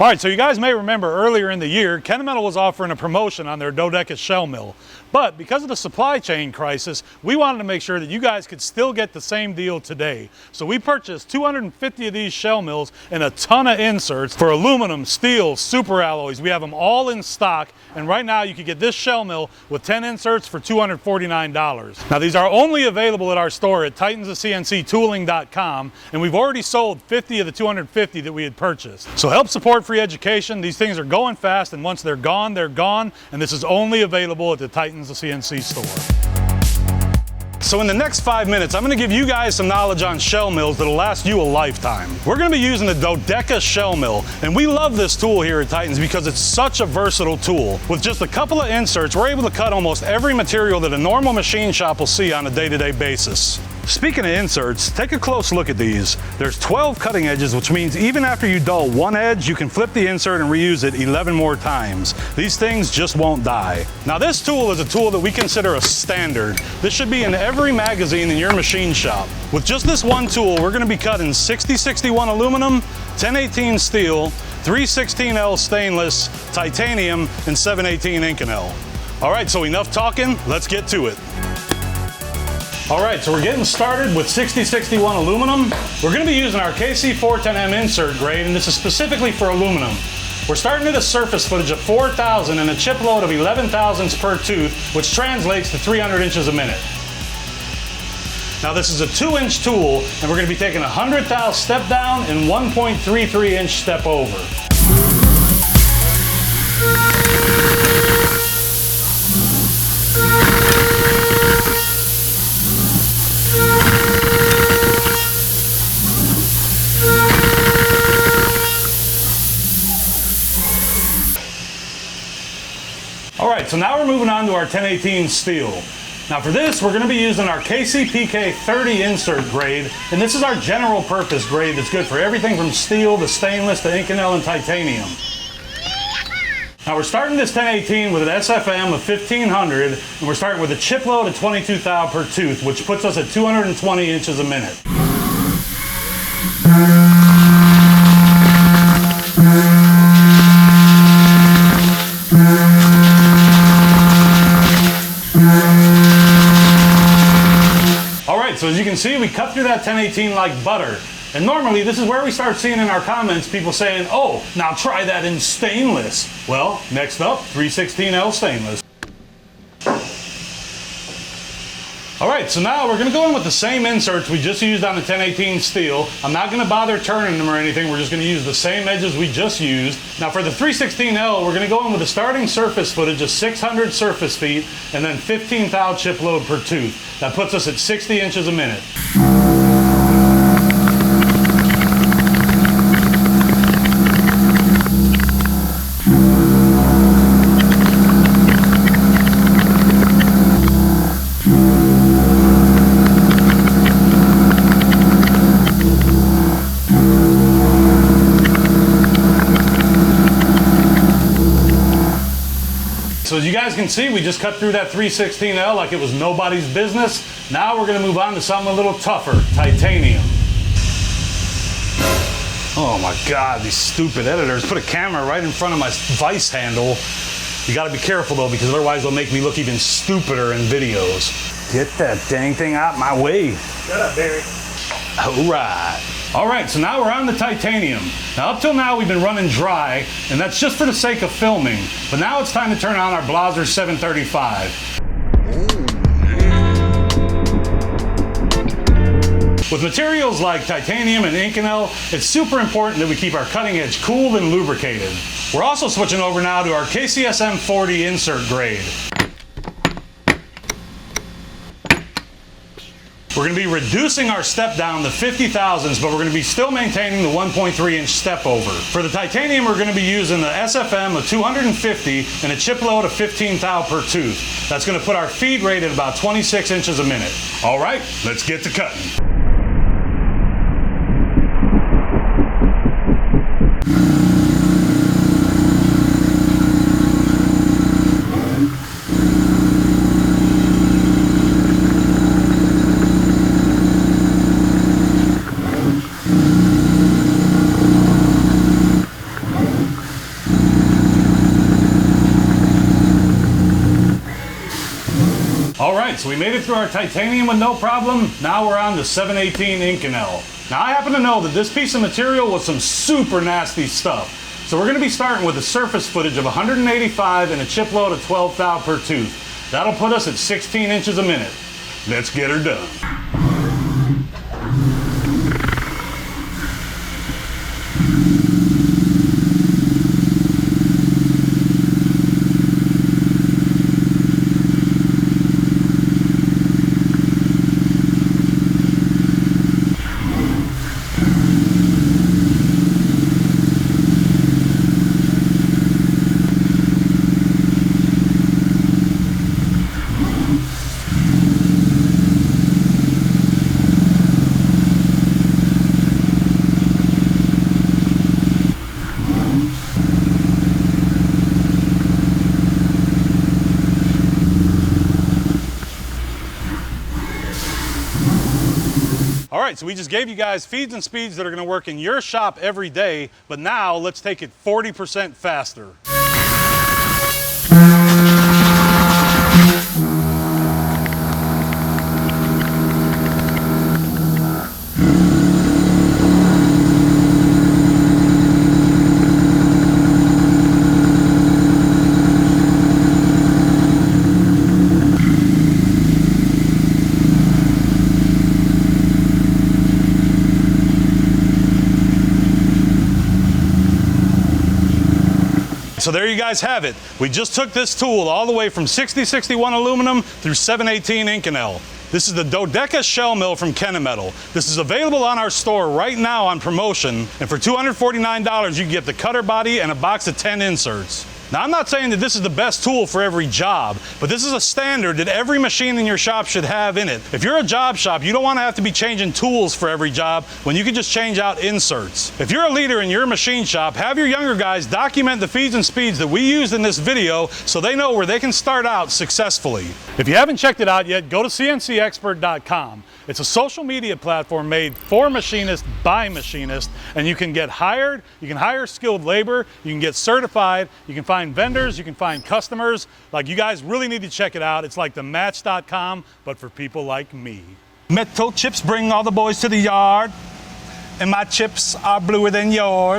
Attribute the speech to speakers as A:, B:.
A: All right, so you guys may remember earlier in the year, Kennametal was offering a promotion on their Dodeka shell mill. But because of the supply chain crisis, we wanted to make sure that you guys could still get the same deal today. So we purchased 250 of these shell mills and a ton of inserts for aluminum, steel, super alloys. We have them all in stock. And right now you can get this shell mill with 10 inserts for $249. Now these are only available at our store at TitansCNCTooling.com. And we've already sold 50 of the 250 that we had purchased. So help support free education. These things are going fast, and once they're gone, they're gone. And this is only available at the Titans CNC store. So in the next 5 minutes, I'm going to give you guys some knowledge on shell mills that'll last you a lifetime. We're going to be using the Dodeka shell mill, and we love this tool here at Titans because it's such a versatile tool. With just a couple of inserts, we're able to cut almost every material that a normal machine shop will see on a day-to-day basis. Speaking of inserts, take a close look at these. There's 12 cutting edges, which means even after you dull one edge, you can flip the insert and reuse it 11 more times. These things just won't die. Now this tool is a tool that we consider a standard. This should be in every magazine in your machine shop. With just this one tool, we're going to be cutting 6061 aluminum, 1018 steel, 316L stainless, titanium, and 718 Inconel. All right, so enough talking, let's get to it. All right, so we're getting started with 6061 aluminum. We're going to be using our KC410M insert grade, and this is specifically for aluminum. We're starting at a surface footage of 4,000 and a chip load of 11 thousandths per tooth, which translates to 300 inches a minute. Now this is a 2-inch tool, and we're going to be taking a 100th step down and 1.33-inch step over. All right, so now we're moving on to our 1018 steel. Now for this, we're going to be using our KCPK 30 insert grade, and this is our general purpose grade that's good for everything from steel to stainless to Inconel and titanium. Now we're starting this 1018 with an SFM of 1500, and we're starting with a chip load of 22 thou per tooth, which puts us at 220 inches a minute. So as you can see, we cut through that 1018 like butter. And normally this is where we start seeing in our comments people saying, oh, now try that in stainless. Well, next up, 316L stainless. All right, so now we're gonna go in with the same inserts we just used on the 1018 steel. I'm not gonna bother turning them or anything. We're just gonna use the same edges we just used. Now for the 316L, we're gonna go in with a starting surface footage of 600 surface feet and then 15 thou chip load per tooth. That puts us at 60 inches a minute. So as you guys can see, we just cut through that 316L like it was nobody's business. Now we're going to move on to something a little tougher, titanium. Oh my God, these stupid editors put a camera right in front of my vice handle. You got to be careful though, because otherwise they'll make me look even stupider in videos. Get that dang thing out my way.
B: Shut up, Barry.
A: All right. All right, so now we're on the titanium. Now up till now we've been running dry, and that's just for the sake of filming. But now it's time to turn on our Blaser 735. With materials like titanium and Inconel, it's super important that we keep our cutting edge cooled and lubricated. We're also switching over now to our KCSM 40 insert grade. We're going to be reducing our step down to 50 thousandths, but we're going to be still maintaining the 1.3-inch step over. For the titanium, we're going to be using the SFM of 250 and a chip load of 15 thou per tooth. That's going to put our feed rate at about 26 inches a minute. All right, let's get to cutting. All right, so we made it through our titanium with no problem. Now we're on the 718 Inconel. Now I happen to know that this piece of material was some super nasty stuff. So we're gonna be starting with a surface footage of 185 and a chip load of 12 thou per tooth. That'll put us at 16 inches a minute. Let's get her done. All right, so we just gave you guys feeds and speeds that are gonna work in your shop every day, but now let's take it 40% faster. So there you guys have it. We just took this tool all the way from 6061 aluminum through 718 Inconel. This is the Dodeka shell mill from Kennametal. This is available on our store right now on promotion, and for $249 you can get the cutter body and a box of 10 inserts. Now I'm not saying that this is the best tool for every job, but this is a standard that every machine in your shop should have in it. If you're a job shop, you don't want to have to be changing tools for every job when you can just change out inserts. If you're a leader in your machine shop, have your younger guys document the feeds and speeds that we used in this video so they know where they can start out successfully. If you haven't checked it out yet, go to CNCEXPERT.com. It's a social media platform made for machinists by machinists, and you can get hired, you can hire skilled labor, you can get certified, you can find vendors, you can find customers. Like, you guys really need to check it out. It's like the Match.com, but for people like me. Metal chips bring all the boys to the yard, and my chips are bluer than yours.